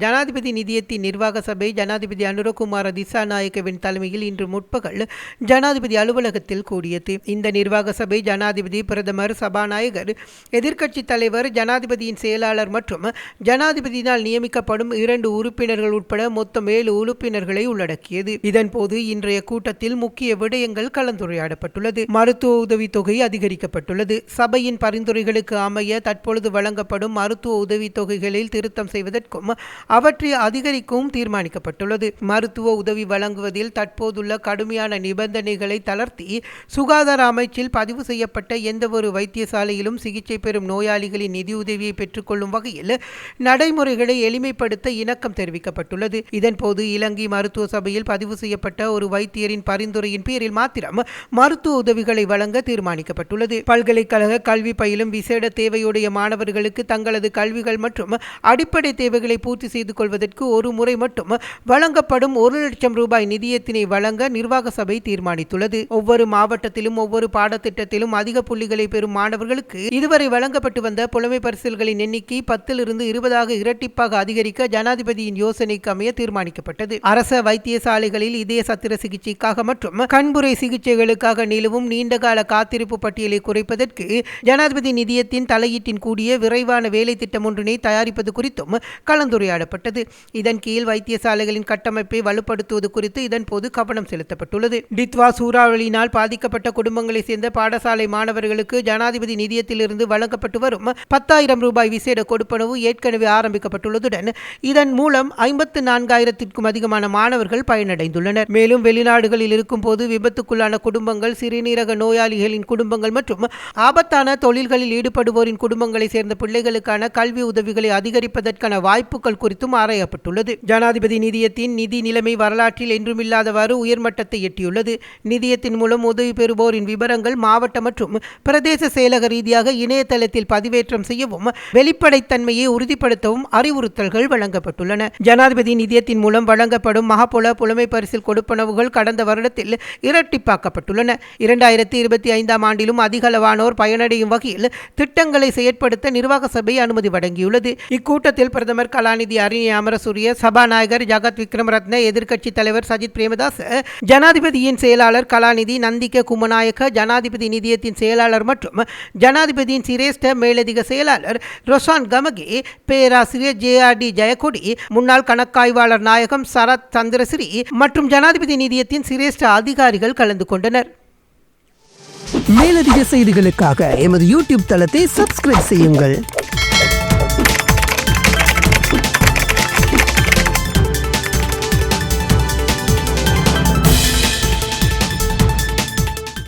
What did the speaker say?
ஜனாதிபதி நிதியத்தின் நிர்வாக சபை ஜனாதிபதி அனுரகுமார திசாநாயக்கவின் தலைமையில் இன்று முற்பகல் ஜனாதிபதி அலுவலகத்தில் கூடியது. இந்த நிர்வாக சபை ஜனாதிபதி, பிரதமர், சபாநாயகர், எதிர்க்கட்சித் தலைவர், ஜனாதிபதியின் செயலாளர் மற்றும் ஜனாதிபதியினால் நியமிக்கப்படும் 2 உறுப்பினர்கள் உட்பட மொத்தம் 7 உறுப்பினர்களை உள்ளடக்கியது. இதன்போது இன்றைய கூட்டத்தில் முக்கிய விடயங்கள் கலந்துரையாடப்பட்டுள்ளது. மருத்துவ உதவி தொகை அதிகரிக்கப்பட்டுள்ளது. சபையின் பரிந்துரைகளுக்கு அமைய தற்பொழுது வழங்கப்படும் மருத்துவ உதவி தொகைகளில் திருத்தம் செய்வதற்கும் அவற்றை அதிகரிக்கவும் தீர்மானிக்கப்பட்டுள்ளது. மருத்துவ உதவி வழங்குவதில் தற்போதுள்ள கடுமையான நிபந்தனைகளை தளர்த்தி சுகாதார அமைச்சில் பதிவு செய்யப்பட்ட எந்தவொரு வைத்தியசாலையிலும் சிகிச்சை பெறும் நோயாளிகளின் நிதியுதவியை பெற்றுக்கொள்ளும் வகையில் நடைமுறைகளை எளிமைப்படுத்த இணக்கம் தெரிவிக்கப்பட்டுள்ளது. இதன்போது இலங்கை மருத்துவ சபையில் பதிவு செய்யப்பட்ட ஒரு வைத்தியரின் பரிந்துரையின் பேரில் மாத்திரம் மருத்துவ உதவிகளை வழங்க தீர்மானிக்கப்பட்டுள்ளது. பல்கலைக்கழக கல்வி பயிலும் விசேட தேவையுடைய மாணவர்களுக்கு தங்களது கல்விகள் மற்றும் அடிப்படை தேவைகளை பூர்த்தி செய்து கொள்வதற்கு ஒரு முறை மட்டும் வழங்கப்படும் 1 லட்சம் ரூபாய் நிதியத்தினை வழங்க நிர்வாக சபை தீர்மானித்துள்ளது. ஒவ்வொரு மாவட்டத்திலும் ஒவ்வொரு பாடத்திட்டத்திலும் அதிக புள்ளிகளை பெறும் மாணவர்களுக்கு இதுவரை வழங்கப்பட்டு வந்த புலமை பரிசில்களின் எண்ணிக்கை 10 20 இரட்டிப்பாக அதிகரிக்க ஜனாதிபதியின் யோசனைக்கு அமைய தீர்மானிக்கப்பட்டது. அரச வைத்தியசாலைகளில் இதய சத்திர சிகிச்சைக்காக மற்றும் கண்புரை சிகிச்சைகளுக்காக நிலவும் நீண்டகால காத்திருப்பு பட்டியலை குறைப்பதற்கு ஜனாதிபதி நிதியத்தின் தலையீட்டின் கூடிய விரைவான வேலை திட்டம் ஒன்றினை தயாரிப்பது குறித்தும் கலந்துரையாடப்பட்டது. இதன் கீழ் வைத்தியசாலைகளின் கட்டமைப்பை வலுப்படுத்துவது குறித்து இதன்போது கவனம் செலுத்தப்பட்டுள்ளது. டித்வா சூறாவளியினால் பாதிக்கப்பட்ட குடும்பங்களை சேர்ந்த பாடசாலை மாணவர்களுக்கு ஜனாதிபதி நிதியத்திலிருந்து வழங்கப்பட்டு வரும் 10,000 ரூபாய் விசேட கொடுப்பனவு ஏற்கனவே ஆரம்பிக்கப்பட்டுள்ளதுடன் இதன் மூலம் 54,000க்கும் அதிகமான மாணவர்கள் பயனடைந்துள்ளனர். மேலும் வெளிநாடுகளில் இருக்கும் போது விபத்துக்குள்ளான குடும்பங்கள், சிறுநீரக நோயாளிகளின் குடும்பங்கள் மற்றும் ஆபத்தான தொழில்களில் ஈடுபடுவோரின் குடும்பங்களை சேர்ந்த பிள்ளைகளுக்கான கல்வி உதவிகளை அதிகரிப்பதற்கான வாய்ப்புகள் குறித்தும் ஆராயப்பட்டுள்ளது. ஜனாதிபதி நிதியத்தின் நிதி நிலைமை வரலாற்றில் என்றுமில்லாதவாறு உயர்மட்டத்தை எட்டியுள்ளது. நிதியத்தின் மூலம் உதவி பெறுவோரின் விவரங்கள் மாவட்ட மற்றும் பிரதேச செயலக ரீதியாக இணையதளத்தில் பதிவேற்றம் செய்யவும் வெளிப்படைத்தன்மையை உறுதிப்படுத்தவும் அறிவுறுத்தல்கள் வழங்கப்பட்டுள்ளன. ஜனாதிபதி நிதியத்தின் மூலம் வழங்கப்படும் மகப்புல புலமை பரிசில் கொடுப்பனவுகள் கடந்த வருடத்தில் இரட்டிப்பாக்கப்பட்டுள்ளன. 2025ஆம் ஆண்டிலும் அதிகளவானோர் பயனடையும் வகையில் திட்டங்களை செயற்படுத்த நிர்வாக சபை அனுமதி வழங்கியுள்ளது. இக்கூட்டத்தில் பிரதமர் கலாநிதி அரிணி அமரசூரிய, சபாநாயகர் ஜகத் விக்ரமரத்ன, எதிர்க்கட்சித் தலைவர் சஜித் பிரேமதாச, ஜனாதிபதியின் செயலாளர் கலாநிதி நந்திக குமநாயக்க, ஜனாதிபதி நிதியத்தின் செயலாளர் மற்றும் ஜனாதிபதியின் சிரேஷ்ட மேலதிக செயலாளர் ரொஷான் கமகே, பேராசிரியர் JRD ஜெயக்கொடி, முன்னாள் கணக்காய்வாளர் நாயகம் சரத் சந்திரசிறி மற்றும் ஜனாதிபதி நிதியத்தின் சிரேஷ்ட அதிகாரிகள் கலந்து கொண்டனர். மேலதிக செய்திகளுக்காக எமது YouTube தளத்தை சப்ஸ்கிரைப் செய்யுங்கள்.